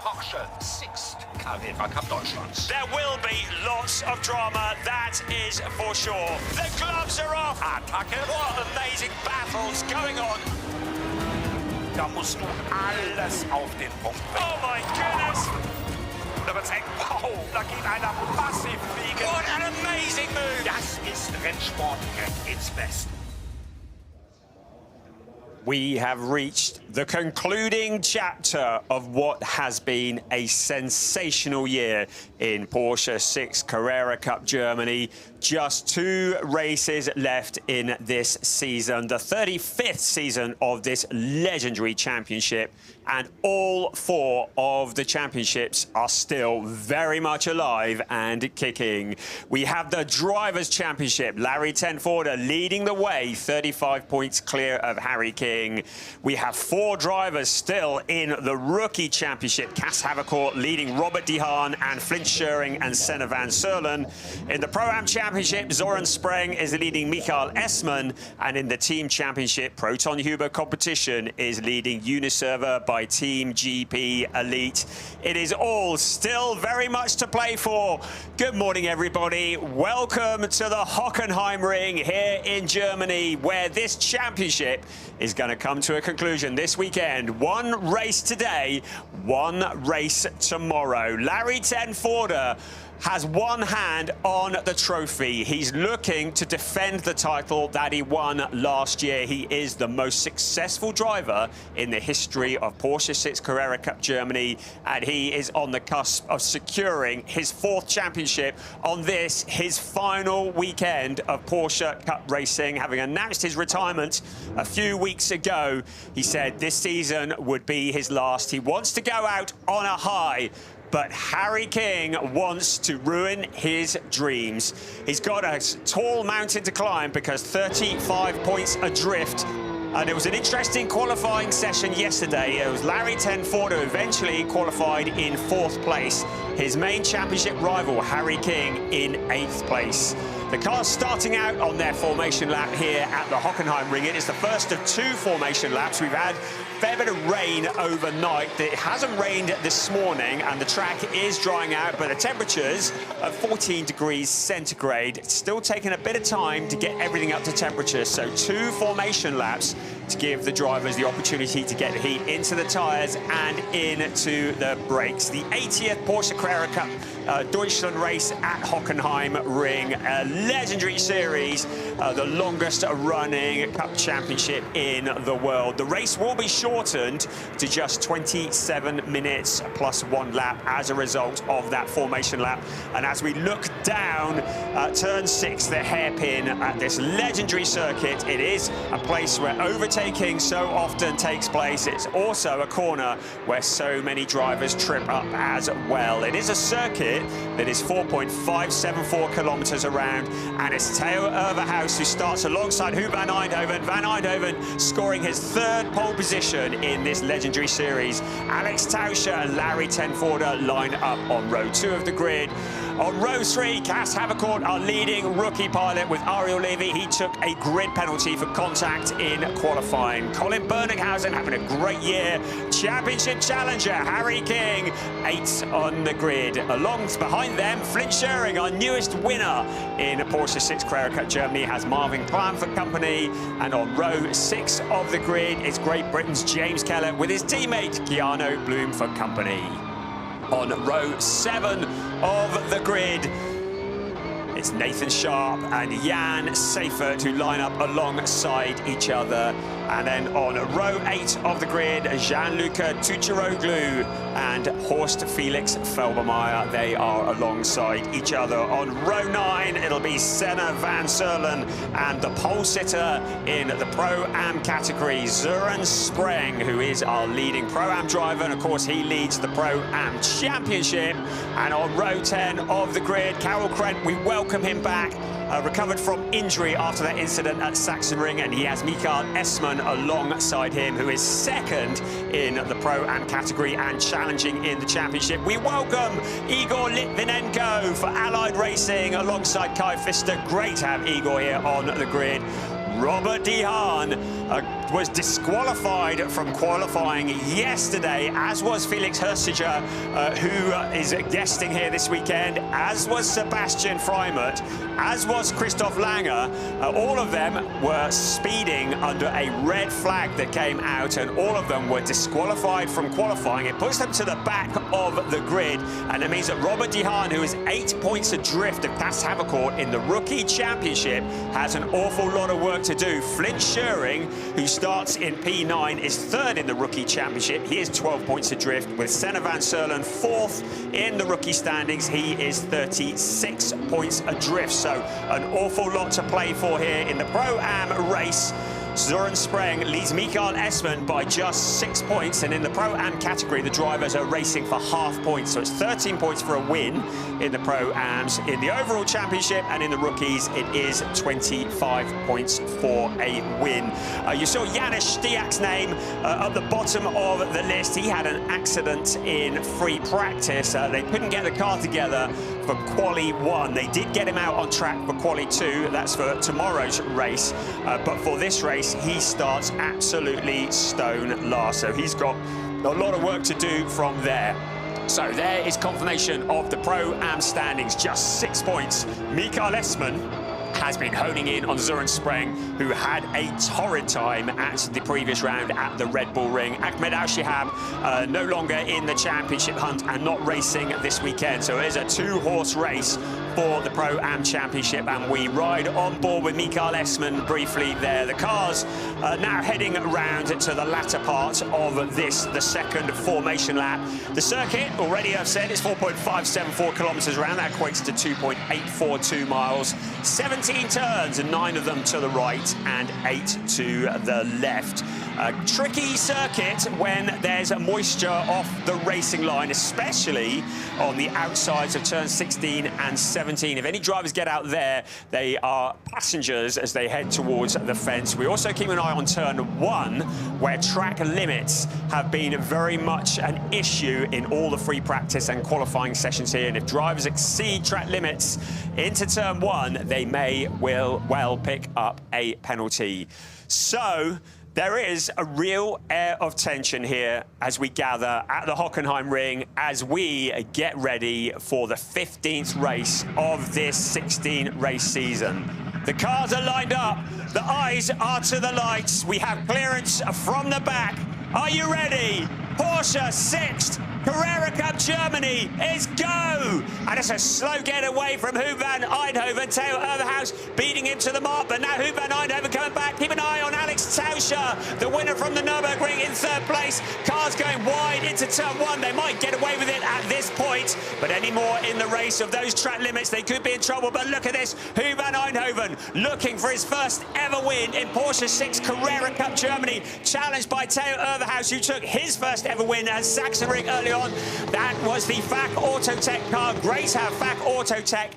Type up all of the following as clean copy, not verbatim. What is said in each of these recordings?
Porsche Sixt Carrera Cup Deutschland. There will be lots of drama, that is for sure. The gloves are off. Attacke. What amazing battles going on. Da musst du alles auf den Punkt bringen. Oh my goodness. Da wird's eng. Wow, da geht einer massiv fliegen. What an amazing move. Das ist Rennsport at its best. We have reached the concluding chapter of what has been a sensational year in Porsche Sixt Carrera Cup Germany. Just 2 races left in this season, the 35th season of this legendary championship, and all 4 of the championships are still very much alive and kicking. We have the Drivers' Championship, Larry Tenforder leading the way, 35 points clear of Harry King. We have 4 drivers still in the Rookie Championship, Cas Havercourt leading Robert De Haan and Flint Scheuring and Senna van Serlen. In the Pro-Am Championship, Zoran Spreng is leading Michael Essmann, and in the Team Championship, Proton Huber Competition is leading Uniserver by Team GP Elite. It is all still very much to play for. Good morning, everybody. Welcome to the Hockenheimring here in Germany, where this championship is going to come to a conclusion this weekend. 1 race today, 1 race tomorrow. Larry Tenforder has one hand on the trophy. He's looking to defend the title that he won last year. He is the most successful driver in the history of Porsche Sixt Carrera Cup Germany, and he is on the cusp of securing his 4th championship on this, his final weekend of Porsche Cup racing. Having announced his retirement a few weeks ago, he said this season would be his last. He wants to go out on a high, but Harry King wants to ruin his dreams. He's got a tall mountain to climb because 35 points adrift. And it was an interesting qualifying session yesterday. It was Larry Tenforder who eventually qualified in 4th place. His main championship rival, Harry King, in 8th place. The cars starting out on their formation lap here at the Hockenheimring. It is the first of 2 formation laps. We've had a fair bit of rain overnight. It hasn't rained this morning, and the track is drying out, but the temperatures are 14 degrees centigrade. It's still taking a bit of time to get everything up to temperature, so 2 formation laps to give the drivers the opportunity to get the heat into the tyres and into the brakes. The 80th Porsche Carrera Cup Deutschland race at Hockenheimring, a legendary series, the longest running Cup Championship in the world. The race will be shortened to just 27 minutes plus 1 lap as a result of that formation lap. And as we look down turn 6, the hairpin at this legendary circuit, it is a place where overtaking so often takes place. It's also a corner where so many drivers trip up as well. It is a circuit that is 4.574 kilometers around, and it's Theo Overhaus who starts alongside Huub van Eindhoven. Van Eindhoven scoring his 3rd pole position in this legendary series. Alex Tauscher and Larry Tenforder line up on row 2 of the grid. On row 3, Cas Havercourt, our leading rookie pilot, with Ariel Levy. He took a grid penalty for contact in qualifying. Colin Berninghausen having a great year. Championship challenger Harry King, 8th on the grid. Behind them, Flint Scheuring, our newest winner in Porsche Sixt Carrera Cup Germany, has Marvin Klein for company. And on row 6 of the grid is Great Britain's James Keller with his teammate Keanu Bloom for company. On row 7 of the grid, it's Nathan Sharp and Jan Seifert who line up alongside each other. And then on row 8 of the grid, Gianluca Tucciaroglu and Horst Felix Felbermeyer. They are alongside each other. On row 9, it'll be Senna van Serlen and the pole sitter in the Pro-Am category, Zoran Spreng, who is our leading Pro-Am driver. And of course, he leads the Pro-Am Championship. And on row 10 of the grid, Carol Krent, we welcome him back. Recovered from injury after that incident at Sachsenring, and he has Michael Essmann alongside him, who is 2nd in the Pro-Am category and challenging in the championship. We welcome Igor Litvinenko for Allied Racing alongside Kai Pfister. Great to have Igor here on the grid. Robert De Haan, a was disqualified from qualifying yesterday, as was Felix Hersiger, who is guesting here this weekend, as was Sebastian Freimert, as was Christoph Langer. All of them were speeding under a red flag that came out, and all of them were disqualified from qualifying. It puts them to the back of the grid, and it means that Robert De Haan, who is 8 points adrift of Klaas Havercourt in the Rookie Championship, has an awful lot of work to do. Flint Scheuring, who starts in P9, is third in the Rookie Championship. He is 12 points adrift, with Senna van Serlen fourth in the rookie standings. He is 36 points adrift. So an awful lot to play for here in the Pro-Am race. Søren Spreng leads Mikael Esman by just 6 points, and in the Pro-Am category, the drivers are racing for half points. So it's 13 points for a win in the Pro-Ams. In the overall championship and in the rookies, it is 25 points for a win. You saw Janis Stiak's name at the bottom of the list. He had an accident in free practice. They couldn't get the car together for Quali 1. They did get him out on track for Quali 2. That's for tomorrow's race. But for this race, he starts absolutely stone last. So he's got a lot of work to do from there. So there is confirmation of the Pro-Am standings, just 6 points. Mikael Esman has been honing in on Søren Spreng, who had a torrid time at the previous round at the Red Bull Ring. Ahmed Al-Shihab no longer in the championship hunt and not racing this weekend. So it is a two-horse race for the Pro-Am Championship, and we ride on board with Mikael Esman briefly there. The cars now heading around to the latter part of this, the second formation lap. The circuit, already I've said, is 4.574 kilometres around. That equates to 2.842 miles. 17 turns, and 9 of them to the right and 8 to the left. A tricky circuit when there's moisture off the racing line, especially on the outsides of turns 16 and 17. If any drivers get out there, they are passengers as they head towards the fence. We also keep an eye on turn 1, where track limits have been very much an issue in all the free practice and qualifying sessions here. And if drivers exceed track limits into turn 1, they may well pick up a penalty. So there is a real air of tension here as we gather at the Hockenheimring as we get ready for the 15th race of this 16-race season. The cars are lined up. The eyes are to the lights. We have clearance from the back. Are you ready? Porsche Sixt Carrera Cup Germany is go! And it's a slow get away from Huub van Eindhoven. Theo Overhaus beating him to the mark, but now Huub van Eindhoven coming back. Keep an eye on Alex Tauscher, the winner from the Nürburgring, in third place. Cars going wide into turn 1. They might get away with it at this point, but any more in the race of those track limits, they could be in trouble. But look at this, Huub van Eindhoven looking for his first ever win in Porsche Sixt Carrera Cup Germany, challenged by Theo Overhaus, who took his first ever win at Sachsenring early on. That was the FAC Autotech car. Great to have FAC Autotech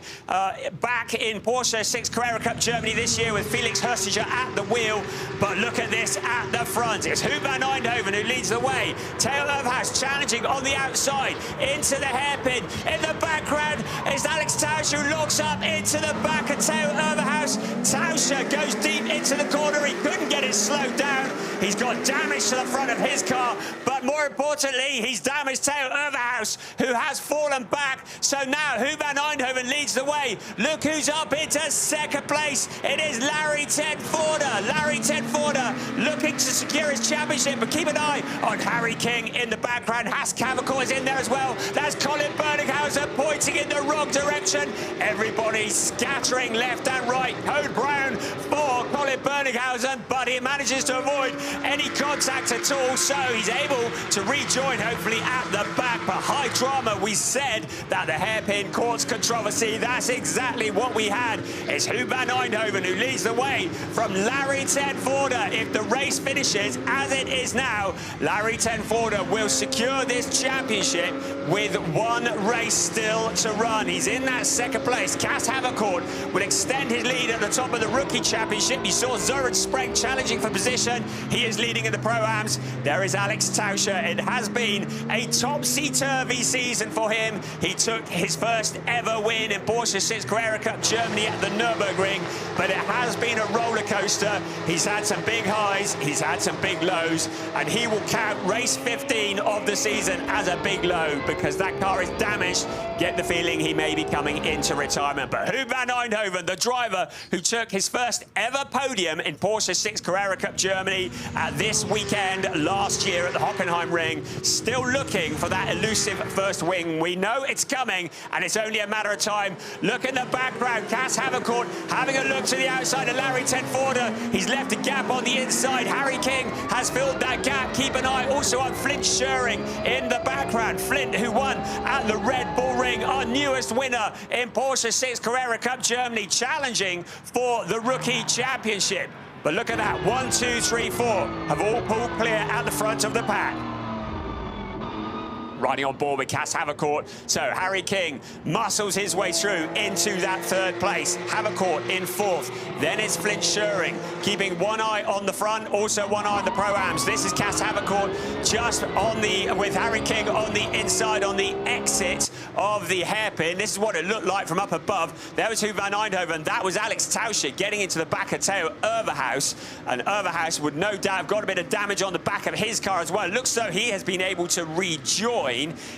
back in Porsche Sixt Carrera Cup Germany this year with Felix Hersiger at the wheel. But look at this at the front. It's Huub van Eindhoven who leads the way. Theo Overhaus challenging on the outside into the hairpin. In the background is Alex Tauscher, who locks up into the back of Theo Overhaus. Tauscher goes deep into the corner. He couldn't get it slowed down. He's got damage to the front of his car, but more importantly, he's damaged Theo Overhaus, who has fallen back. So now Huub van Eindhoven leads the way. Look who's up into second place. It is Larry ten Voorde. Larry ten Voorde looking to secure his championship, but keep an eye on Harry King in the background. Haas Cavercourt is in there as well. That's Colin Berninghausen pointing in the wrong direction. Everybody scattering left and right. Code Brown for Colin Berninghausen, but he manages to avoid any contact at all, so he's able to rejoin hopefully at the back. But high drama, we said that the hairpin caused controversy. That's exactly what we had. It's Huub van Eindhoven who leads the way from Larry ten Voorde. If the race finishes as it is now, Larry ten Voorde will secure this championship with one race still to run. He's in that second place. Klaas Havercourt will extend his lead at the top of the Rookie Championship. You saw Søren Spreng challenging for position. He is leading in the Pro-Ams. There is Alex Tauscher. It has been a topsy-turvy season for him. He took his first ever win in Porsche Sixt Carrera Cup Germany at the Nürburgring, but it has been a roller coaster. He's had some big highs, he's had some big lows, and he will count race 15 of the season as a big low because that car is damaged. Get the feeling he may be coming into retirement. But Huub van Eindhoven, the driver who took his first ever podium in Porsche Sixt Carrera Cup Germany this weekend last year at the Hockenheimring, still looking for that elusive first wing. We know it's coming, and it's only a matter of time. Look in the background, Cas Havercourt having a look to the outside of Larry Tenforder. He's left a gap on the inside. Harry King has filled that gap. Keep an eye also on Flint Scheuring in the background. Flint, who won at the Red Bull Ring, our newest winner in Porsche Sixt Carrera Cup Germany, challenging for the Rookie Championship. But look at that, 1, 2, 3, 4 have all pulled clear at the front of the pack. Riding on board with Cas Havercourt. So Harry King muscles his way through into that third place. Havercourt in fourth. Then it's Flint Scheuring, keeping one eye on the front, also one eye on the Pro-Ams. This is Cas Havercourt just on the, with Harry King on the inside, on the exit of the hairpin. This is what it looked like from up above. There was Huub van Eindhoven. That was Alex Tauscher getting into the back of Theo Overhaus. And Overhaus would no doubt have got a bit of damage on the back of his car as well. It looks though he has been able to rejoin.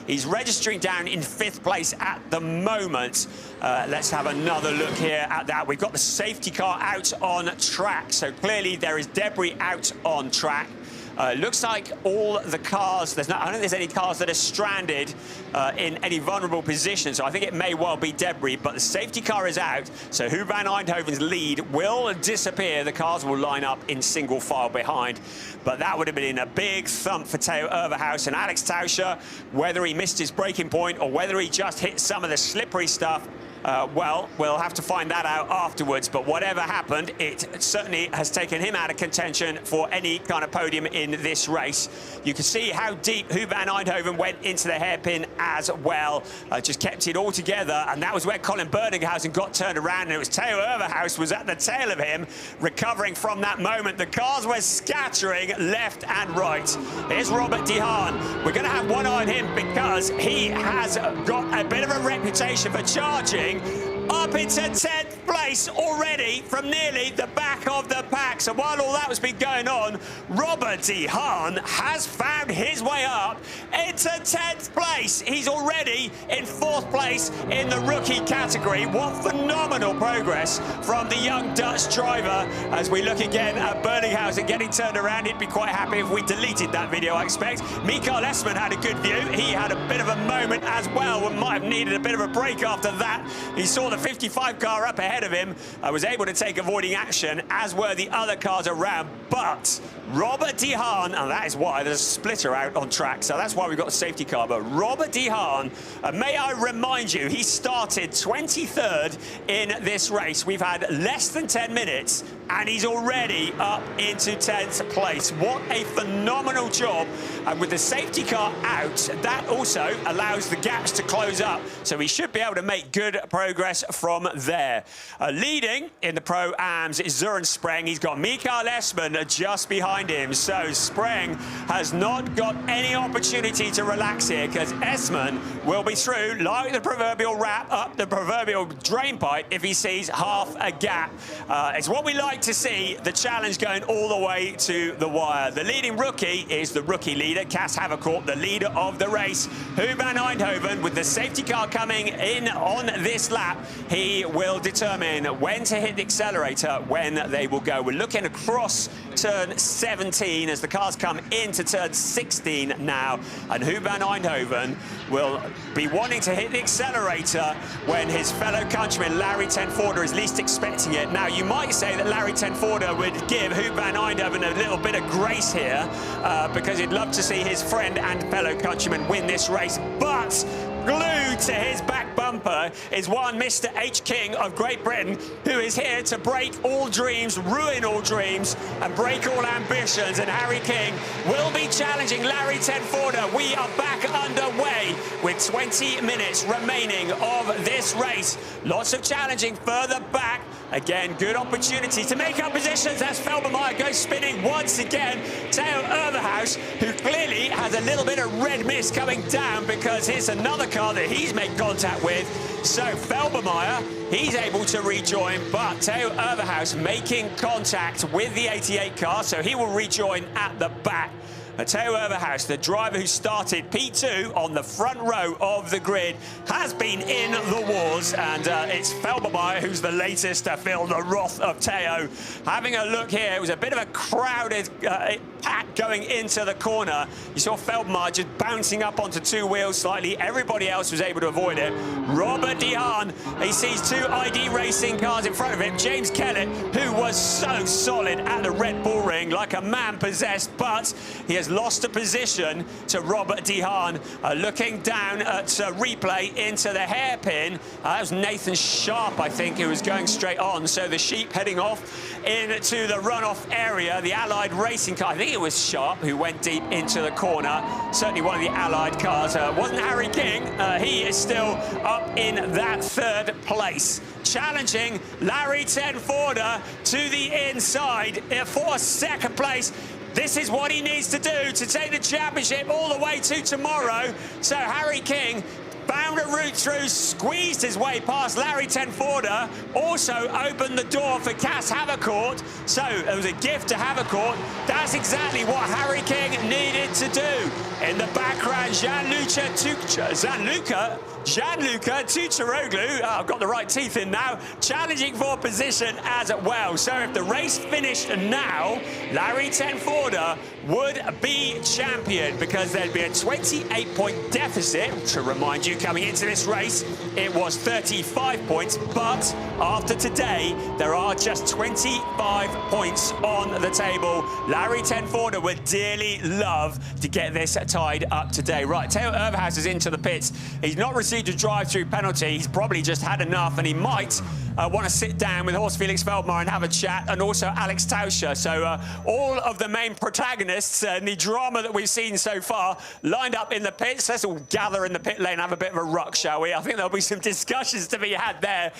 He's registering down in 5th place at the moment. Let's have another look here at that. We've got the safety car out on track, so clearly there is debris out on track. Looks like all the cars, I don't think there's any cars that are stranded in any vulnerable position, so I think it may well be debris, but the safety car is out, so Huub van Eindhoven's lead will disappear. The cars will line up in single file behind, but that would have been a big thump for Theo Overhaus. And Alex Tauscher, whether he missed his braking point or whether he just hit some of the slippery stuff, well, we'll have to find that out afterwards. But whatever happened, it certainly has taken him out of contention for any kind of podium in this race. You can see how deep Huub van Eindhoven went into the hairpin as well. Just kept it all together, and that was where Colin Berninghausen got turned around, and it was Theo Overhaus was at the tail of him, recovering from that moment. The cars were scattering left and right. Here's Robert De Haan. We're going to have one eye on him because he has got a bit of a reputation for charging up into 10th place already from nearly the back of the pack. So while all that was been going on, Robert De Haan has found his way up into 10th place. He's already in 4th place in the rookie category. What phenomenal progress from the young Dutch driver. As we look again at Berninghausen getting turned around, he'd be quite happy if we deleted that video, I expect. Mikael Esman had a good view. He had a bit of a moment as well and might have needed a bit of a break after that. He saw the 55 car up ahead of him, was able to take avoiding action, as were the other cars around. But Robert De Haan, and that is why there's a splitter out on track, so that's why we've got the safety car. But Robert De Haan, may I remind you, he started 23rd in this race. We've had less than 10 minutes, and he's already up into 10th place. What a phenomenal job. And with the safety car out, that also allows the gaps to close up, so he should be able to make good progress from there. Leading in the Pro-Ams is Søren Spreng. He's got Mikael Esman just behind him, so Spreng has not got any opportunity to relax here because Esman will be through like the proverbial wrap up the proverbial drain pipe if he sees half a gap. It's what we like to see, the challenge going all the way to the wire. The leading rookie is the rookie leader, Cas Havercourt, the leader of the race. Huub van Eindhoven, with the safety car coming in on this lap, he will determine when to hit the accelerator, when they will go. We're looking across turn 17 as the cars come into turn 16 now, and Huub van Eindhoven will be wanting to hit the accelerator when his fellow countryman Larry Tenforder is least expecting it. Now, you might say that Larry Tenforder would give Huub van Eindhoven a little bit of grace here because he'd love to see his friend and fellow countryman win this race, but glued to his back bumper is one Mr. H. King of Great Britain, who is here to break all dreams, ruin all dreams, and break all ambitions. And Harry King will be challenging Larry Tenforder. We are back underway with 20 minutes remaining of this race. Lots of challenging further back. Again, good opportunity to make up positions as Felbermeyer goes spinning once again. Theo Overhaus, who clearly has a little bit of red mist coming down because here's another car that he's made contact with. So Felbermeyer, he's able to rejoin, but Theo Overhaus making contact with the 88 car, so he will rejoin at the back. Theo Overhaus, the driver who started P2 on the front row of the grid, has been in the wars, and it's Felbermeyer who's the latest to feel the wrath of Theo. Having a look here, it was a bit of a crowded pack going into the corner. You saw Felbermeyer just bouncing up onto two wheels slightly. Everybody else was able to avoid it. Robert De Haan, he sees two ID Racing cars in front of him. James Kellett, who was so solid at the Red Bull Ring, like a man possessed, but he has lost a position to Robert De Haan. Looking down at replay into the hairpin, that was Nathan Sharp, I think, who was going straight on. So the Sheep heading off into the runoff area. The Allied Racing car, I think it was Sharp who went deep into the corner. Certainly one of the Allied cars. Wasn't Harry King. He is still up in that third place. Challenging Larry Tenforder to the inside for second place. This is what he needs to do to take the championship all the way to tomorrow. So Harry King found a route through, squeezed his way past Larry Tenforder, also opened the door for Cass Havercourt. So it was a gift to Havercourt. That's exactly what Harry King needed to do. In the background, Gianluca Tucciaroglu, I've got the right teeth in now, challenging for position as well. So if the race finished now, Larry Tenforder would be champion because there'd be a 28-point deficit. To remind you, coming into this race, it was 35 points, but after today, there are just 25 points on the table. Larry Tenforder would dearly love to get this tied up today. Right, Theo Overhaus is into the pits. He's not received a drive-through penalty. He's probably just had enough, and he might want to sit down with Horst Felix Felbermeyer and have a chat, and also Alex Tauscher. So all of the main protagonists in the drama that we've seen so far lined up in the pits. Let's all gather in the pit lane and have a bit of a ruck, shall we? I think there'll be some discussions to be had there.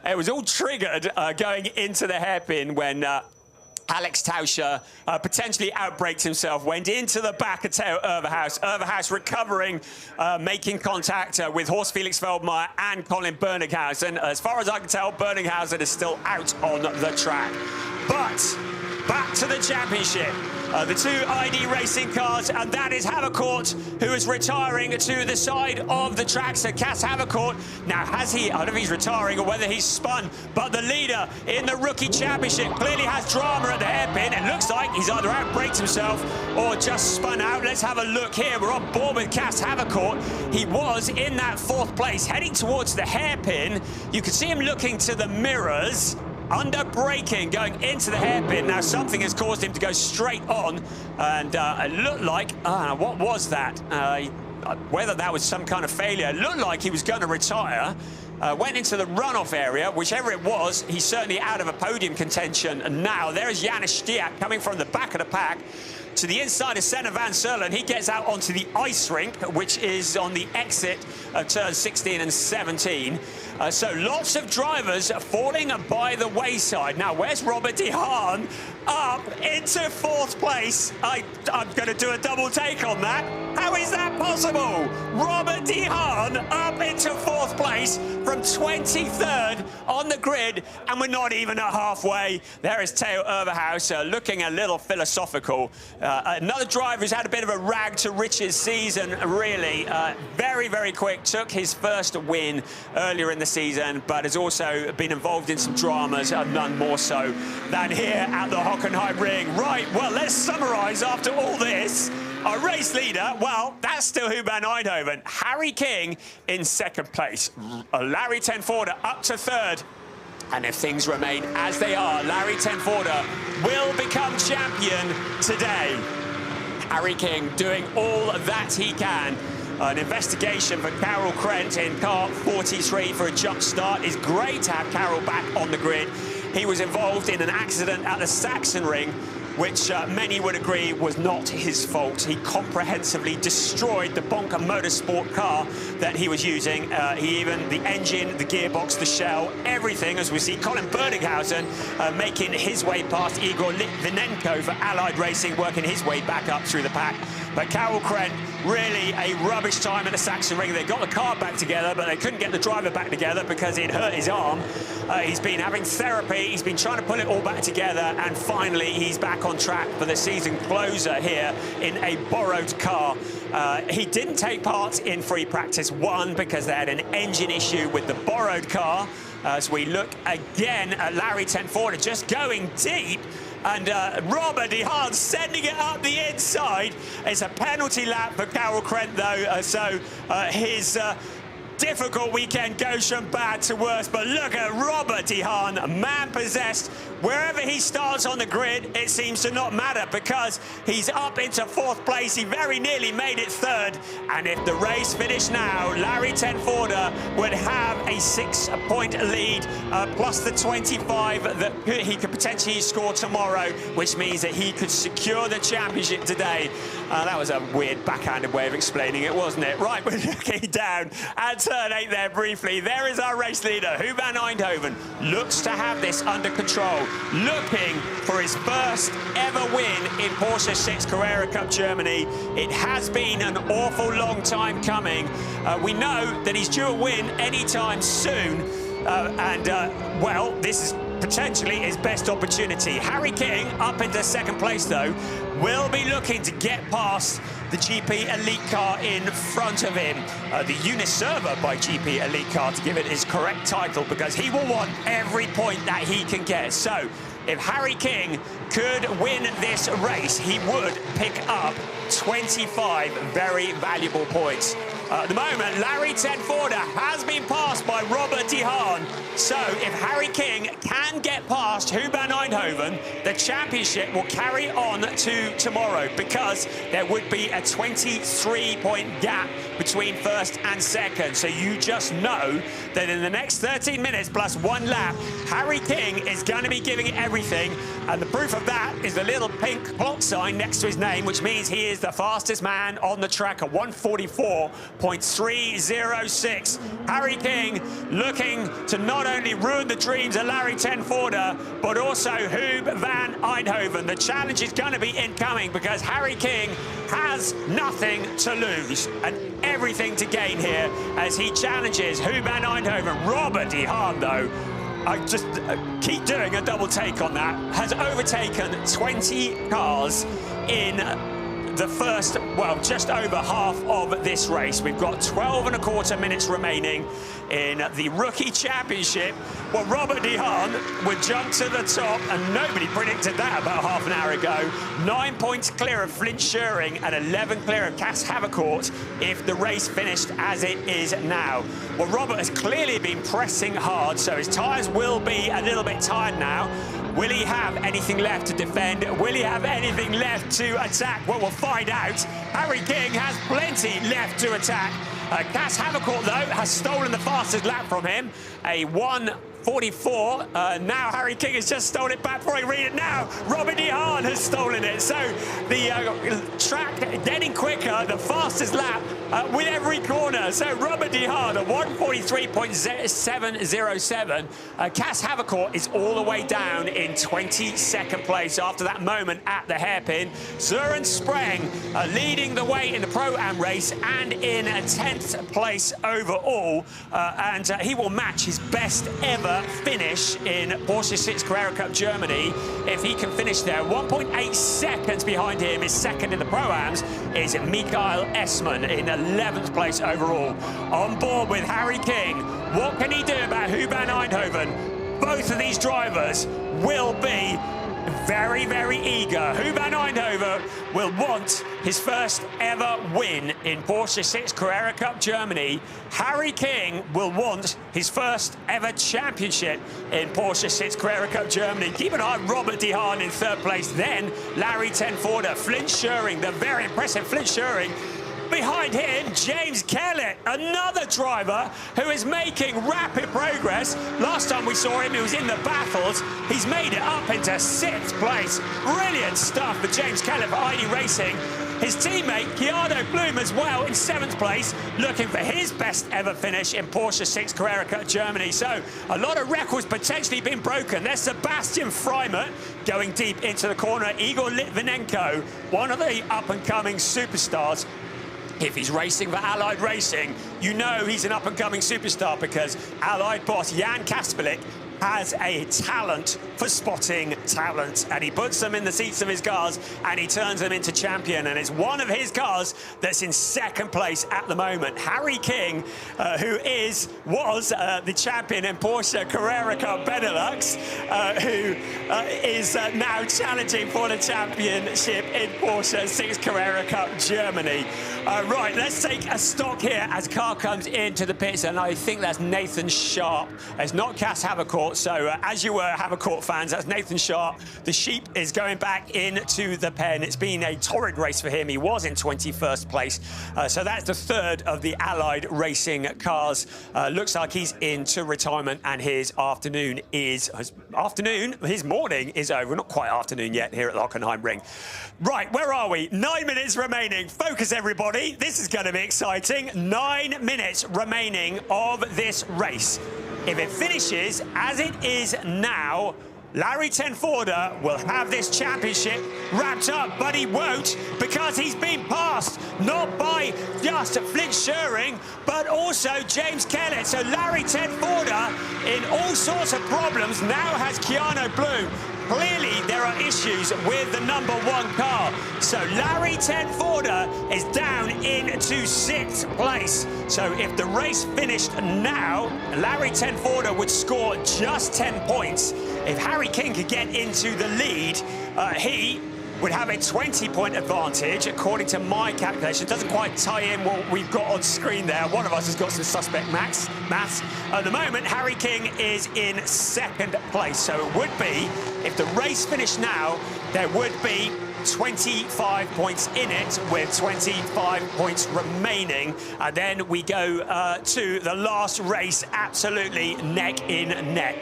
It was all triggered going into the hairpin when Alex Tauscher potentially outbraked himself, went into the back of Theo Overhaus. Overhaus recovering, making contact with Horst Felix Felbermeyer and Colin Berninghausen. As far as I can tell, Berninghausen is still out on the track. But back to the championship. The two ID Racing cars, and that is Havercourt, who is retiring to the side of the track. So Cass Havercourt, now has he, I don't know if he's retiring or whether he's spun, but the leader in the Rookie Championship clearly has drama at the hairpin. It looks like he's either outbraked himself or just spun out. Let's have a look here. We're on board with Cass Havercourt. He was in that fourth place, heading towards the hairpin. You can see him looking to the mirrors, under braking, going into the hairpin. Now something has caused him to go straight on, and it looked like, what was that? Whether that was some kind of failure, it looked like he was going to retire. Went into the runoff area, whichever it was, he's certainly out of a podium contention. And now there's Janis Stiak coming from the back of the pack to the inside of Senna Van Serlen. He gets out onto the ice rink, which is on the exit of turns 16 and 17. So lots of drivers falling by the wayside. Now, where's Robert De Haan? Up into fourth place. I'm going to do a double take on that. How is that possible? Robert De Haan up into fourth place from 23rd on the grid, and we're not even at halfway. There is Theo Overhaus looking a little philosophical. Another driver who's had a bit of a rag to riches season, really. Very, very quick. Took his first win earlier in the season, but has also been involved in some dramas, none more so than here at the Hockenheimring. Right, well, let's summarise after all this. Our race leader, well, that's still Hugo van Eindhoven. Harry King in second place. Larry Tenforder up to third. And if things remain as they are, Larry Tenforder will become champion today. Harry King doing all that he can An investigation for Carol Krent in car 43 for a jump start. It's great to have Carol back on the grid. He was involved in an accident at the Sachsenring, which many would agree was not his fault. He comprehensively destroyed the Bonker Motorsport car that he was using. The engine, the gearbox, the shell, everything, as we see Colin Berdinghausen making his way past Igor Litvinenko for Allied Racing, working his way back up through the pack. But Carol Krent, really a rubbish time at the Sachsenring. They got the car back together, but they couldn't get the driver back together because it hurt his arm. He's been having therapy. He's been trying to put it all back together, and finally he's back on track for the season closer here in a borrowed car. He didn't take part in free practice 1 because they had an engine issue with the borrowed car. As we look again at Larry Tenforda just going deep, and Robert DeHaan sending it up the inside. It's a penalty lap for Carol Krent, though, so his difficult weekend goes from bad to worse. But look at Robert DeHaan, man-possessed. Wherever he starts on the grid, it seems to not matter because he's up into 4th place. He very nearly made it 3rd. And if the race finished now, Larry Tenforda would have a 6-point lead, plus the 25 that he could potentially score tomorrow, which means that he could secure the championship today. That was a weird backhanded way of explaining it, wasn't it? Right, we're looking down at turn 8 there briefly. There is our race leader, Huub van Eindhoven. Looks to have this under control. Looking for his first ever win in Porsche Sixt Carrera Cup Germany. It has been an awful long time coming. We know that he's due a win anytime soon. Well, this is potentially his best opportunity. Harry King, up into 2nd place, though, will be looking to get past the GP Elite car in front of him. The Uniserva by GP Elite car, to give it his correct title, because he will want every point that he can get. So, if Harry King could win this race, he would pick up 25 very valuable points. At the moment, Larry Tenforda has been passed by Robert DeHaan. So if Harry King can get past Huub van Eindhoven, the championship will carry on to tomorrow, because there would be a 23-point gap between 1st and 2nd. So you just know that in the next 13 minutes plus 1 lap, Harry King is going to be giving it everything. And the proof of that is the little pink clock sign next to his name, which means he is the fastest man on the track at 1:44.306. Harry King looking to not only ruin the dreams of Larry Tenforda, but also Huub van Eindhoven. The challenge is going to be incoming, because Harry King has nothing to lose and everything to gain here as he challenges Huub van Eindhoven. Robert DeHaan, though, I just keep doing a double take on that, has overtaken 20 cars in the first, well, just over half of this race. We've got 12.25 minutes remaining in the Rookie Championship. Well, Robert DeHaan would jump to the top, and nobody predicted that about half an hour ago. 9 points clear of Flint Schuring and 11 clear of Cas Havercourt if the race finished as it is now. Well, Robert has clearly been pressing hard, so his tyres will be a little bit tired now. Will he have anything left to defend? Will he have anything left to attack? Well, we'll find out. Harry King has plenty left to attack. Cas Havercourt, though, has stolen the fastest lap from him. A 1:44. Now Harry King has just stolen it back before I read it now. Robert DeHaan has stolen it. So the track getting quicker, the fastest lap with every corner. So Robert DeHaan at 1:43.707. Cas Havercourt is all the way down in 22nd place after that moment at the hairpin. Søren Spreng leading the way in the Pro-Am race and in 10th place overall. And he will match his best ever finish in Porsche Sixt Carrera Cup Germany if he can finish there. 1.8 seconds behind him is second in the Pro-Ams is Michael Essmann in 11th place overall. On board with Harry King. What can he do about Huub van Eindhoven? Both of these drivers will be very, very eager. Huub van Eindhoven will want his first ever win in Porsche Sixt Carrera Cup Germany. Harry King will want his first ever championship in Porsche Sixt Carrera Cup Germany. Keep an eye on Robert DeHaan in 3rd place, then Larry Tenforda, Flint Schuring, the very impressive Flint Schuring, behind him, James Kellett, another driver who is making rapid progress. Last time we saw him, he was in the battles. He's made it up into 6th place. Brilliant stuff for James Kellett for ID Racing. His teammate, Keanu Bloom, as well, in 7th place, looking for his best ever finish in Porsche Sixt Carrera Cup Germany. So a lot of records potentially being broken. There's Sebastian Freimert going deep into the corner. Igor Litvinenko, one of the up-and-coming superstars. If he's racing for Allied Racing, you know he's an up-and-coming superstar because Allied boss Jan Kaspelik has a talent for spotting talent, and he puts them in the seats of his cars and he turns them into champion, and it's one of his cars that's in 2nd place at the moment. Harry King, who was the champion in Porsche Carrera Cup Benelux, who is now challenging for the championship in Porsche Sixt Carrera Cup Germany. Right, let's take a stock here as car comes into the pits, and I think that's Nathan Sharp. It's not Cass Havercourt, so as you were Havercourt fans, that's Nathan Sharp. The sheep is going back into the pen. It's been a torrid race for him. He was in 21st place, so that's the 3rd of the Allied Racing cars. Looks like he's into retirement, and his morning is over. Not quite afternoon yet here at the Hockenheimring. Right, where are we? 9 minutes remaining. Focus, everybody. This is going to be exciting. 9 minutes remaining of this race. If it finishes as it is now, Larry Tenforder will have this championship wrapped up, but he won't, because he's been passed, not by just Flint Schuring, but also James Kellett. So Larry Tenforder, in all sorts of problems, now has Keanu Bloom. Clearly, there are issues with the #1 car. So Larry Tenforder is down into 6th place. So if the race finished now, Larry Tenforder would score just 10 points. If Harry King could get into the lead, he would have a 20-point advantage, according to my calculation. Doesn't quite tie in what we've got on screen there. One of us has got some suspect maths. At the moment, Harry King is in 2nd place. So it would be, if the race finished now, there would be 25 points in it, with 25 points remaining. And then we go to the last race, absolutely neck in neck.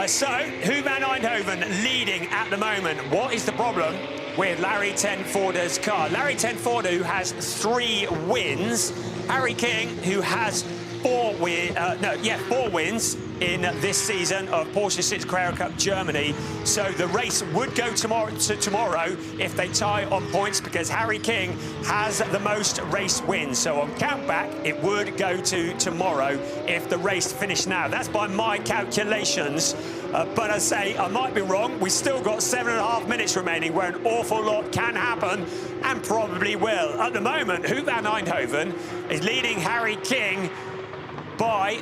So, Hockenheim Eindhoven leading at the moment. What is the problem with Larry Tenforder's car? Larry Tenforder, who has 3 wins. Harry King, who has 4 wins in this season of Porsche Sixt Carrera Cup Germany. So the race would go tomorrow if they tie on points, because Harry King has the most race wins. So on countback, it would go to tomorrow if the race finished now. That's by my calculations. But I say, I might be wrong. We've still got 7.5 minutes remaining, where an awful lot can happen, and probably will. At the moment, Hockenheim Eindhoven is leading Harry King by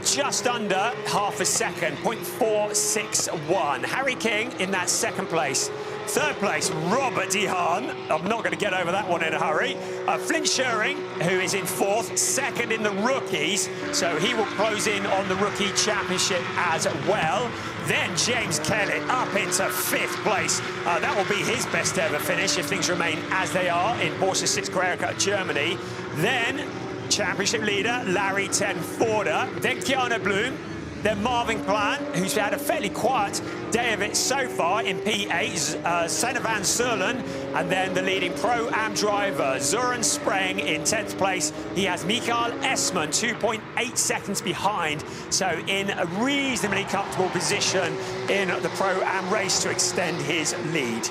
just under half a second, 0.461. Harry King in that 2nd place. 3rd place, Robert De Haan. I'm not going to get over that one in a hurry. Flint Schuring, who is in 4th, 2nd in the rookies, so he will close in on the rookie championship as well. Then James Kellett up into 5th place. That will be his best ever finish if things remain as they are in Porsche Sixt Carrera Cup Germany. Then championship leader Larry Tenforder, then Keanu Bloom, then Marvin Plant, who's had a fairly quiet day of it so far in P8, Senna van Zerlen, and then the leading Pro-Am driver, Zoran Spreng, in 10th place. He has Mikael Essmann 2.8 seconds behind, so in a reasonably comfortable position in the Pro-Am race to extend his lead.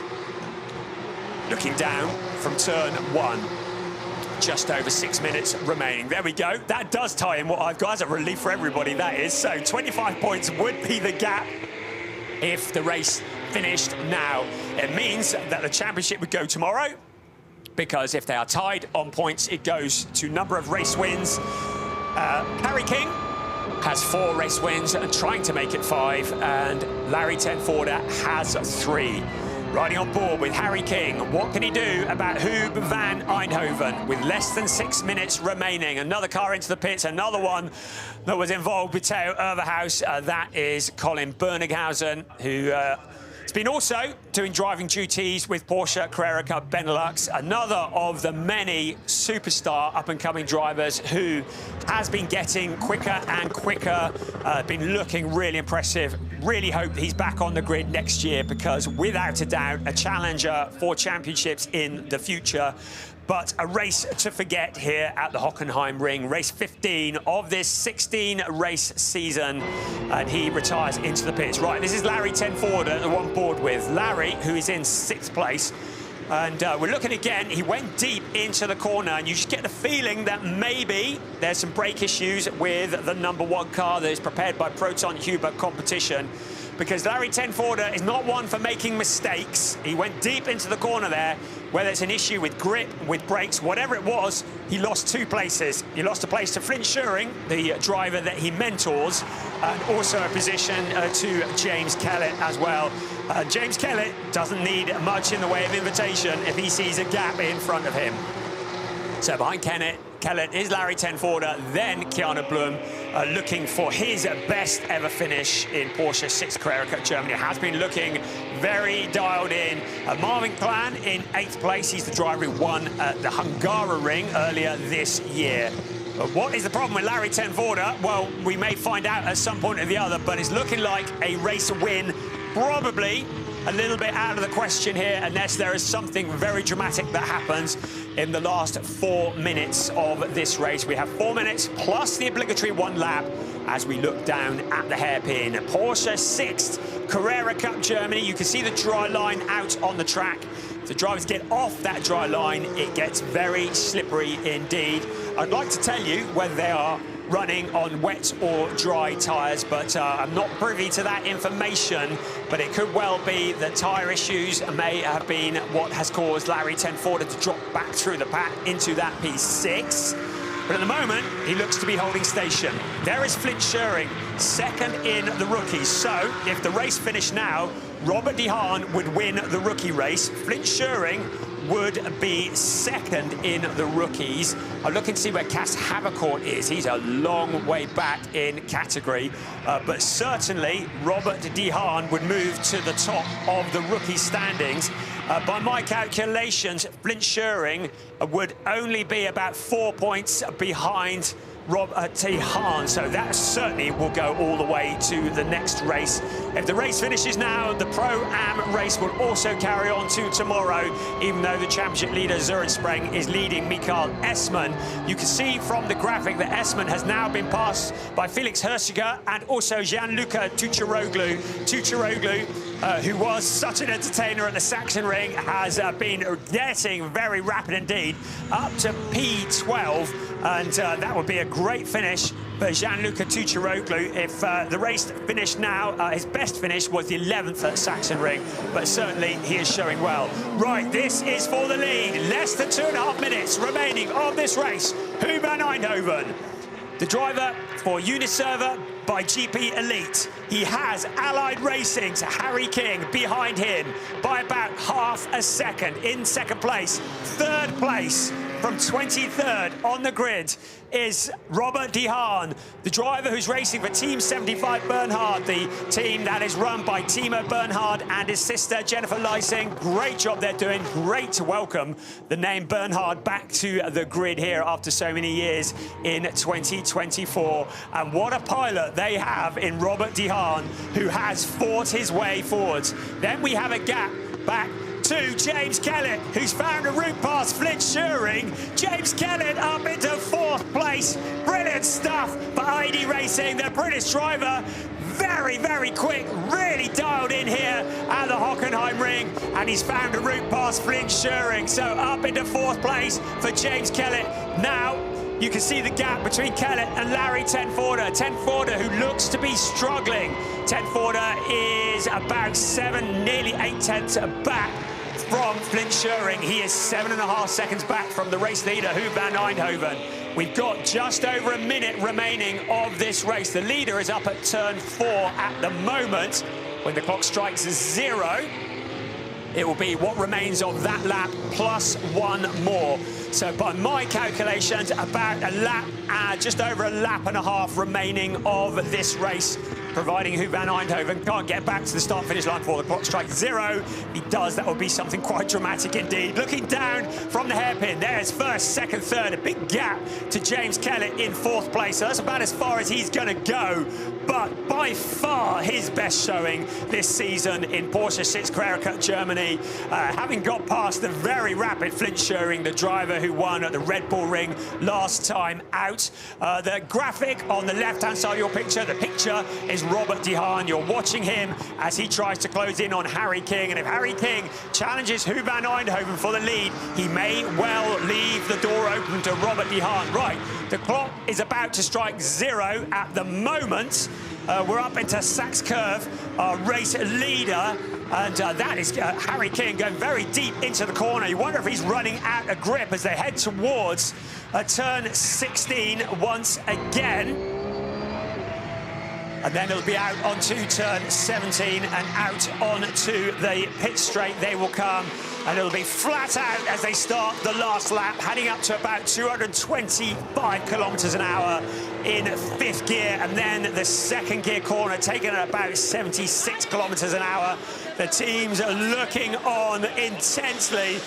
Looking down from turn 1. Just over 6 minutes remaining. There we go. That does tie in what I've got. As a relief for everybody, that is. So 25 points would be the gap if the race finished now. It means that the championship would go tomorrow, because if they are tied on points, it goes to number of race wins. Harry King has 4 race wins and trying to make it 5, and Larry Tenforder has 3. Riding on board with Harry King, what can he do about Hockenheim Eindhoven with less than 6 minutes remaining? Another car into the pits, another one that was involved with Theo Overhaus. That is Colin Berninghausen, who has been also doing driving duties with Porsche Carrera Cup Benelux, another of the many superstar up-and-coming drivers who has been getting quicker and quicker, been looking really impressive. Really hope he's back on the grid next year because, without a doubt, a challenger for championships in the future. But a race to forget here at the Hockenheimring, race 15 of this 16-race season, and he retires into the pits. Right, this is Larry Tenforder, who I'm on board with. Larry, who is in 6th place. And we're looking again, he went deep into the corner, and you just get the feeling that maybe there's some brake issues with the #1 car that is prepared by Proton Huber Competition, because Larry Tenforder is not one for making mistakes. He went deep into the corner there. Whether it's an issue with grip, with brakes, whatever it was, he lost 2 places. He lost a place to Flint Schuring, the driver that he mentors, and also a position to James Kellett as well. James Kellett doesn't need much in the way of invitation if he sees a gap in front of him. So behind Kellett is Larry Tenforder, then Keanu Blum, looking for his best ever finish in Porsche Sixt Carrera Cup Germany. Has been looking very dialed in. Marvin Klan in 8th place. He's the driver who won at the Hockenheimring earlier this year. But what is the problem with Larry Tenforder? Well, we may find out at some point or the other, but it's looking like a race win, probably a little bit out of the question here, unless there is something very dramatic that happens in the last 4 minutes of this race. We have 4 minutes plus the obligatory 1 lap as we look down at the hairpin. Porsche Sixt Carrera Cup Germany. You can see the dry line out on the track. If the drivers get off that dry line, it gets very slippery indeed. I'd like to tell you whether they are running on wet or dry tyres, but I'm not privy to that information. But it could well be that tyre issues may have been what has caused Larry Tenforder to drop back through the pack into that P6. But at the moment, he looks to be holding station. There is Flint Schuring, 2nd in the rookies. So if the race finished now, Robert De Haan would win the rookie race. Flint Schuring would be 2nd in the rookies. I'm looking to see where Cass Havercourt is. He's a long way back in category. But certainly, Robert De Haan would move to the top of the rookie standings. By my calculations, Flint Schuring would only be about 4 points behind Robert De Haan, so that certainly will go all the way to the next race. If the race finishes now, the Pro-Am race will also carry on to tomorrow, even though the championship leader Søren Spreng is leading Michael Essmann. You can see from the graphic that Essmann has now been passed by Felix Hersiger and also Gianluca Tucciaroglu. Tucciaroglu, who was such an entertainer at the Sachsenring, has been getting very rapid indeed, up to P12, and that would be a great finish for Gianluca Tucciaroglu. If the race finished now, his best finish was the 11th at Sachsenring, but certainly he is showing well. Right, this is for the lead. Less than 2.5 minutes remaining of this race. Huber van Eindhoven, the driver for Uniserver by GP Elite. He has Allied Racing's Harry King behind him by about half a second. In 2nd place, 3rd place from 23rd on the grid is Robert De Haan, the driver who's racing for Team 75 Bernhard, the team that is run by Timo Bernhard and his sister Jennifer Leising. Great job they're doing. Great to welcome the name Bernhard back to the grid here after so many years in 2024. And what a pilot they have in Robert De Haan, who has fought his way forwards. Then we have a gap back to James Kellett, who's found a route past Flint Schuring. James Kellett up into 4th place. Brilliant stuff for ID Racing, the British driver. Very, very quick, really dialed in here at the Hockenheimring, and he's found a route past Flint Schuring. So up into 4th place for James Kellett. Now, you can see the gap between Kellett and Larry Tenforder. Tenforder, who looks to be struggling. Tenforder is about 7, nearly 8 tenths back from Flint Schuring. He is 7.5 seconds back from the race leader, Huber van Eindhoven. We've got just over a minute remaining of this race. The leader is up at turn 4 at the moment. When the clock strikes 0, it will be what remains of that lap plus 1 more. So by my calculations, about a lap, just over a lap and a half remaining of this race. providing Hu van Eindhoven can't get back to the start-finish line before the clock strikes 0. If he does, that would be something quite dramatic indeed. Looking down from the hairpin, there's first, second, third, a big gap to James Kellett in 4th place. So that's about as far as he's going to go. But by far his best showing this season in Porsche Sixt Carrera Cup Germany, having got past the very rapid Flint Schering, the driver who won at the Red Bull Ring last time out. The graphic on the left-hand side of your picture, the picture is Robert de Haan. You're watching him as he tries to close in on Harry King. And if Harry King challenges Hu van Eindhoven for the lead, he may well leave the door open to Robert de Haan. Right, the clock is about to strike 0 at the moment. We're up into Sachs Curve, our race leader, and that is Harry King going very deep into the corner. You wonder if he's running out of grip as they head towards turn 16 once again. And then it'll be out onto turn 17 and out onto the pit straight they will come. And it'll be flat out as they start the last lap, heading up to about 225 kilometers an hour in 5th gear. And then the 2nd gear corner taken at about 76 kilometers an hour. The teams are looking on intensely.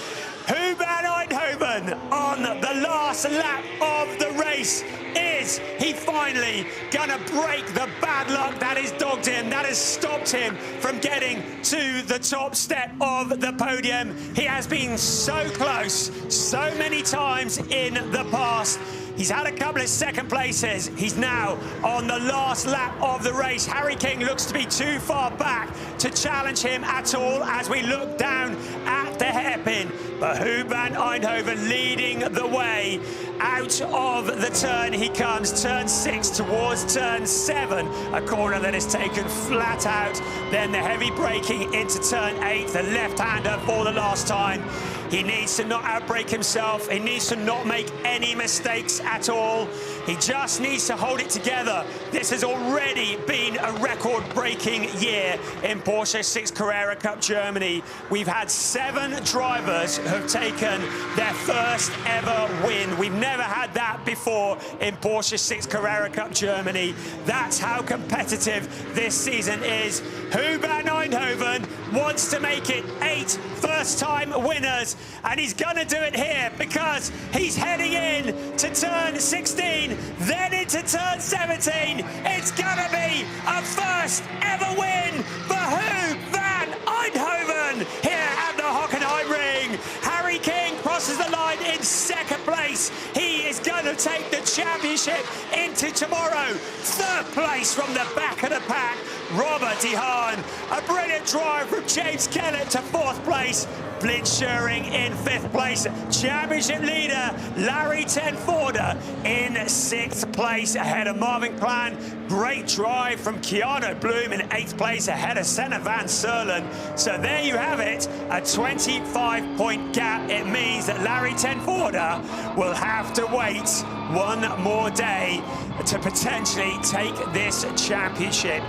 Hu van Eindhoven on the last lap of the race. Is he finally gonna break the bad luck that has dogged him, that has stopped him from getting to the top step of the podium? He has been so close so many times in the past. He's had a couple of second places. He's now on the last lap of the race. Harry King looks to be too far back to challenge him at all as we look down at the hairpin. But Hu van Eindhoven leading the way. Out of the turn he comes, turn 6 towards turn 7. A corner that is taken flat out. Then the heavy braking into turn 8, the left-hander for the last time. He needs to not outbrake himself. He needs to not make any mistakes at all. He just needs to hold it together. This has already been a record-breaking year in Porsche Sixt Carrera Cup Germany. We've had 7 drivers who have taken their first ever win. We've never had that before in Porsche Sixt Carrera Cup Germany. That's how competitive this season is. Hu van Eindhoven wants to make it 8 first-time winners, and he's gonna do it here because he's heading in to turn 16, then into turn 17. It's gonna be a first ever win for Hu van Eindhoven here at the Hockenheimring. Harry King crosses the line in 2nd place. He is going to take the championship into tomorrow. 3rd place from the back of the pack, Robert de Haan. A brilliant drive from James Kellett to 4th place. Flint Schering in 5th place. Championship leader Larry ten Voorde in 6th place ahead of Marvin Plan. Great drive from Keanu Bloom in 8th place ahead of Senna van Serlen. So there you have it, a 25-point gap. It means that Larry ten Voorde will have to wait one more day to potentially take this championship.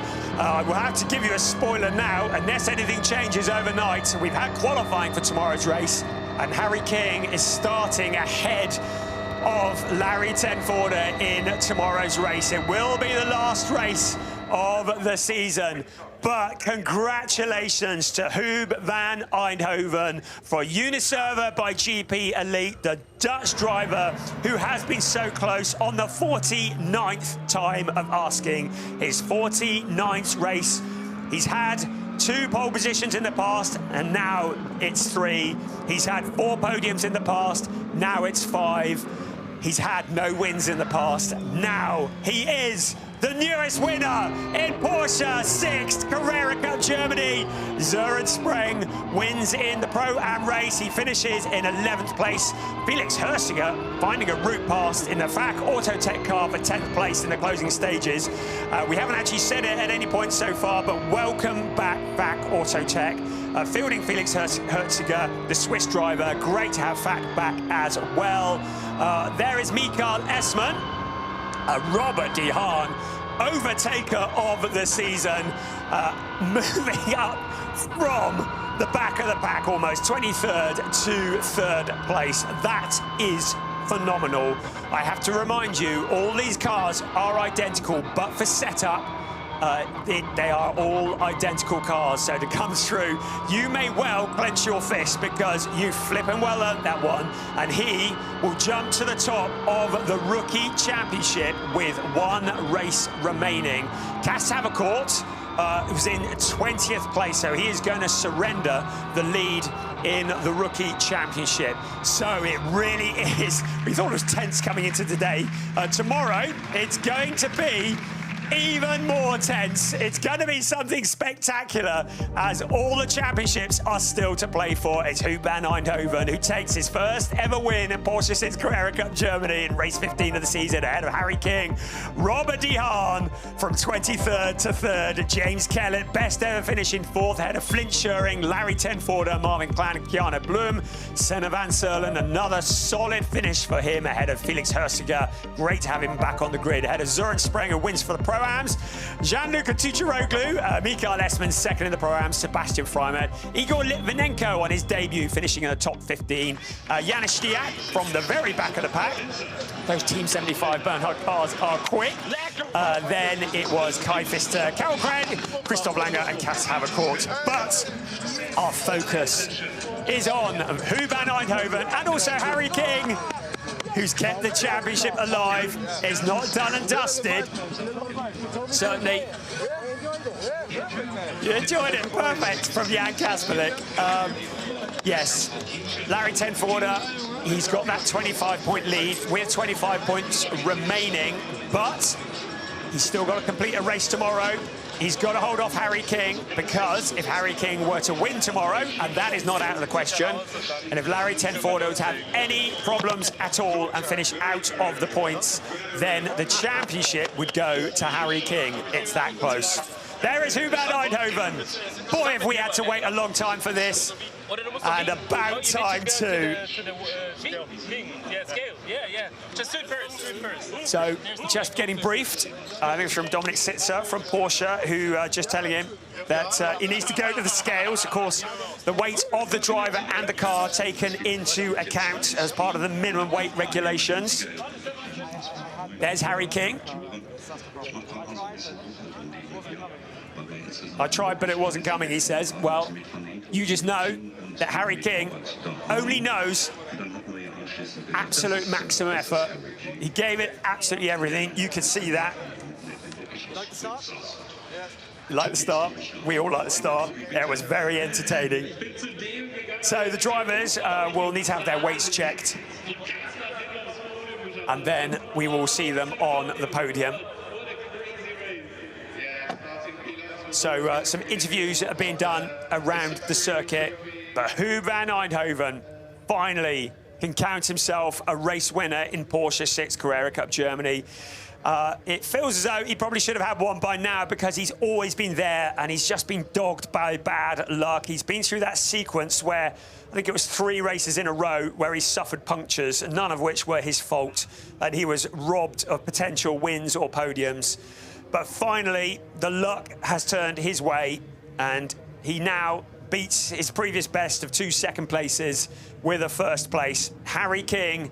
We'll have to give you a spoiler now, unless anything changes overnight. We've had qualifying for tomorrow's race, and Harry King is starting ahead of Larry ten Voorde in tomorrow's race. It will be the last race of the season. But congratulations to Hu van Eindhoven for Uniserva by GP Elite, the Dutch driver who has been so close on the 49th time of asking. His 49th race. He's had 2 pole positions in the past, and now it's 3. He's had 4 podiums in the past, now it's 5. He's had no wins in the past, now he is the newest winner in Porsche Sixt Carrera Cup Germany. Søren Spreng wins in the Pro-Am race. He finishes in 11th place. Felix Hersiger finding a route past in the FAC Autotech car for 10th place in the closing stages. We haven't actually said it at any point so far, but welcome back, FAC Autotech. Fielding Felix Hersiger, the Swiss driver. Great to have FAC back as well. There is Mikael Esman. Robert de Haan, overtaker of the season, moving up from the back of the pack almost, 23rd to 3rd place. That is phenomenal. I have to remind you, all these cars are identical, but for setup, They are all identical cars, so to come through, you may well clench your fist because you flipping well earned that one, and he will jump to the top of the Rookie Championship with one race remaining. Cass Havercourt was in 20th place, so he is going to surrender the lead in the Rookie Championship. So it really is, we thought it was tense coming into today. Tomorrow, it's going to be even more tense. It's going to be something spectacular as all the championships are still to play for. It's Huub van Eindhoven who takes his first ever win in Porsche Sixt Carrera Cup Germany in race 15 of the season ahead of Harry King. Robert de Haan from 23rd to 3rd. James Kellett, best ever finish in 4th ahead of Flint Schuring, Larry Tenforder, Marvin Klan and Keanu Bloom. Senna van Serlen, another solid finish for him ahead of Felix Hersiger. Great to have him back on the grid ahead of Søren Sprenger, wins for the Pro-Ams. Gianluca Tucharoglu, Mikael Esman second in the Pro-Ams, Sebastian Freimet, Igor Litvinenko on his debut, finishing in the top 15. Janis Stiak from the very back of the pack. Those Team 75 Bernhard cars are quick. Then it was Kai Pfister, Carol Craig, Christoph Langer and Cass Havercourt. But our focus is on Huub van Eindhoven and also Harry King, who's kept the championship alive, is not done and dusted. Certainly. You enjoyed it, perfect, from Jan Kasperlik. Yes, Larry Tenforder, he's got that 25-point lead with 25 points remaining, but he's still got to complete a race tomorrow. He's got to hold off Harry King, because if Harry King were to win tomorrow, and that is not out of the question, and if Larry Tenforder would have any problems at all and finish out of the points, then the championship would go to Harry King. It's that close. There is Huub van Eindhoven. Boy, have we had to wait a long time for this. And about time too. So, just getting briefed, I think it's from Dominic Sitzer from Porsche, who just telling him that he needs to go to the scales. Of course, the weight of the driver and the car taken into account as part of the minimum weight regulations. There's Harry King. I tried, but it wasn't coming, he says. Well, you just know that Harry King only knows absolute maximum effort. He gave it absolutely everything. You can see that. Like the start? Yeah. Like the start? We all like the start. It was very entertaining. So the drivers will need to have their weights checked. And then we will see them on the podium. So some interviews are being done around the circuit. But Huub van Eindhoven finally can count himself a race winner in Porsche Sixt Carrera Cup Germany. It feels as though he probably should have had one by now, because he's always been there and he's just been dogged by bad luck. He's been through that sequence where I think it was 3 races in a row where he suffered punctures, none of which were his fault, and he was robbed of potential wins or podiums. But finally, the luck has turned his way, and he now beats his previous best of 2 second places with a first place. Harry King,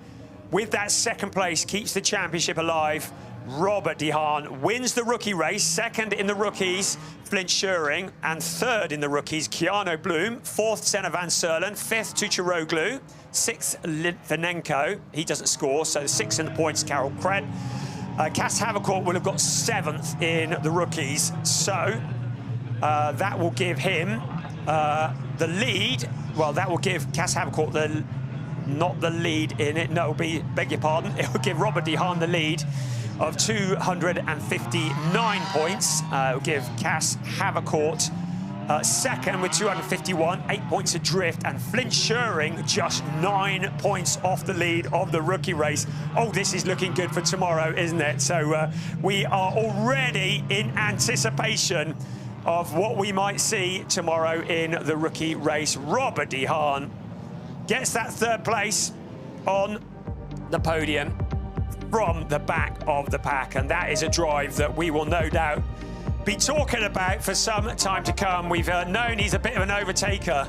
with that second place, keeps the championship alive. Robert de Haan wins the rookie race, second in the rookies, Flint Schuring, and third in the rookies, Keanu Bloom, 4th, Senna van Serlen, 5th, Tucharoglu, 6th, Litvinenko. He doesn't score, so 6th in the points, Carol Craig. Cass Havercourt will have got 7th in the rookies, so that will give him the lead. Well, that will give Cass Havercourt not the lead in it. No, it'll be, beg your pardon, it will give Robert de Haan the lead of 259 points. It will give Cass Havercourt second with 251, 8 points adrift, and Flint Schuring just 9 points off the lead of the rookie race. Oh, this is looking good for tomorrow, isn't it? So we are already in anticipation of what we might see tomorrow in the rookie race. Robert de Haan gets that 3rd place on the podium from the back of the pack, and that is a drive that we will no doubt be talking about for some time to come. We've known he's a bit of an overtaker,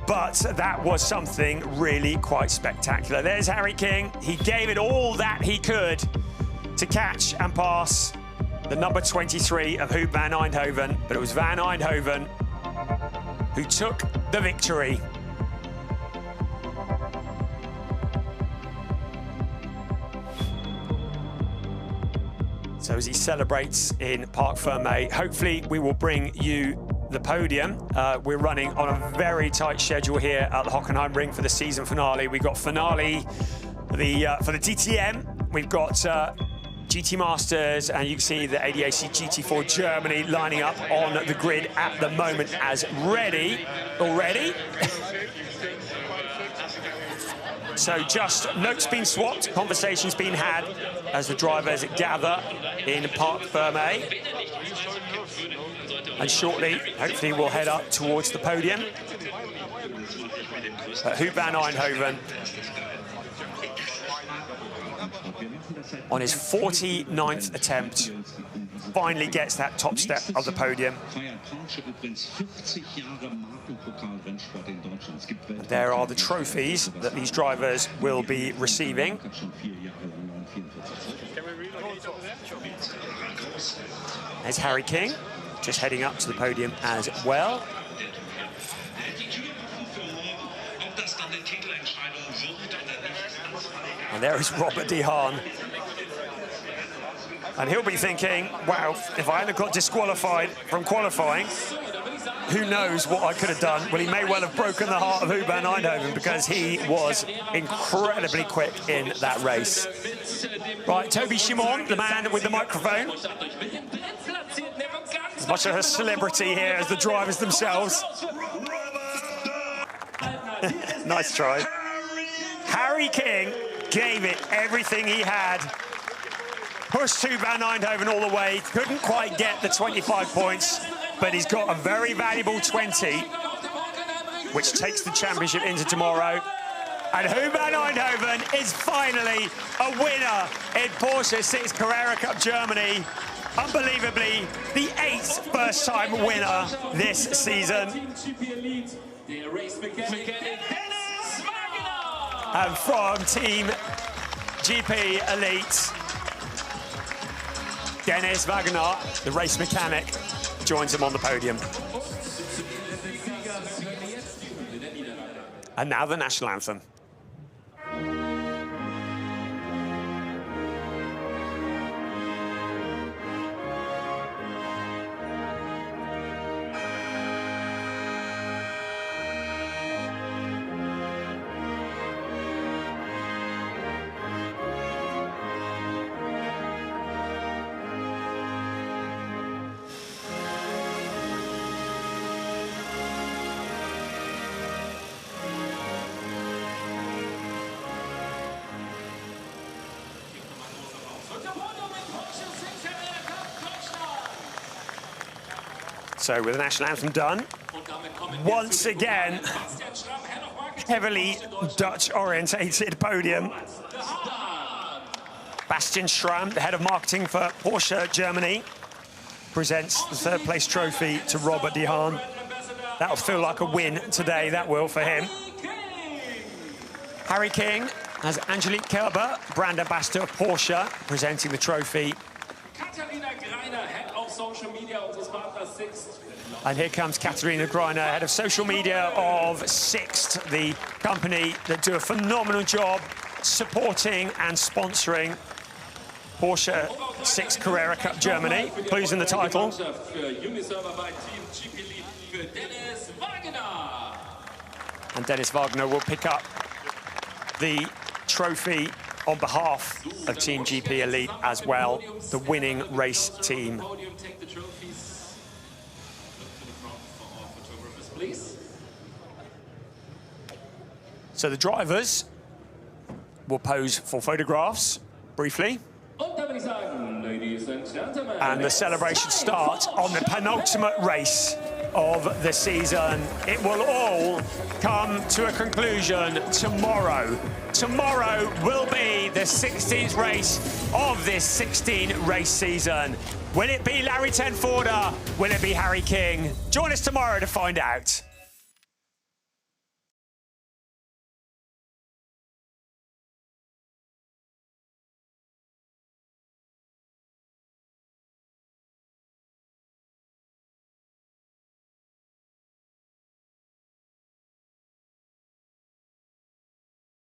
but that was something really quite spectacular. There's Harry King. He gave it all that he could to catch and pass the number 23 of Hoop van Eindhoven, but it was Van Eindhoven who took the victory. So as he celebrates in Parc Fermé, hopefully we will bring you the podium. We're running on a very tight schedule here at the Hockenheimring for the season finale. We've got finale for the DTM. We've got GT Masters, and you can see the ADAC GT4 Germany lining up on the grid at the moment as ready already. So just notes being swapped, conversations being had as the drivers gather in Parc Fermé. And shortly, hopefully, we'll head up towards the podium. But Hoop van Eindhoven, on his 49th attempt, finally gets that top step of the podium. And there are the trophies that these drivers will be receiving. There's Harry King, just heading up to the podium as well. And there is Robert de Haan. And he'll be thinking, wow, if I hadn't got disqualified from qualifying, who knows what I could have done. Well, he may well have broken the heart of Hoop van Eindhoven because he was incredibly quick in that race. Right, Toby Shimon, the man with the microphone. As much of a celebrity here as the drivers themselves. Nice try. Harry King gave it everything he had. Pushed Hoop van Eindhoven all the way. Couldn't quite get the 25 points, but he's got a very valuable 20, which takes the championship into tomorrow. And Hoop van Eindhoven is finally a winner in Porsche Sixt Carrera Cup Germany. Unbelievably, the 8th first-time winner this season. And from Team GP Elite, Dennis Wagner, the race mechanic, joins him on the podium. And now the national anthem. So with the national anthem done, once again, heavily Dutch-orientated podium. Bastian Schramm, the head of marketing for Porsche Germany, presents the third place trophy to Robert de Haan. That'll feel like a win today, that will, for him. Harry King has Angelique Kerber, brand ambassador of Porsche, presenting the trophy. And here comes Katharina Greiner, head of social media of Sixt, the company that do a phenomenal job supporting and sponsoring Porsche Sixt Carrera Cup Germany, losing the title. And Dennis Wagner will pick up the trophy on behalf of Team GP Elite as well, the winning race team. So the drivers will pose for photographs briefly. And the celebration starts on the penultimate race of the season. It will all come to a conclusion tomorrow. Tomorrow will be the 16th race of this 16-race season. Will it be Larry Tenforder? Will it be Harry King? Join us tomorrow to find out.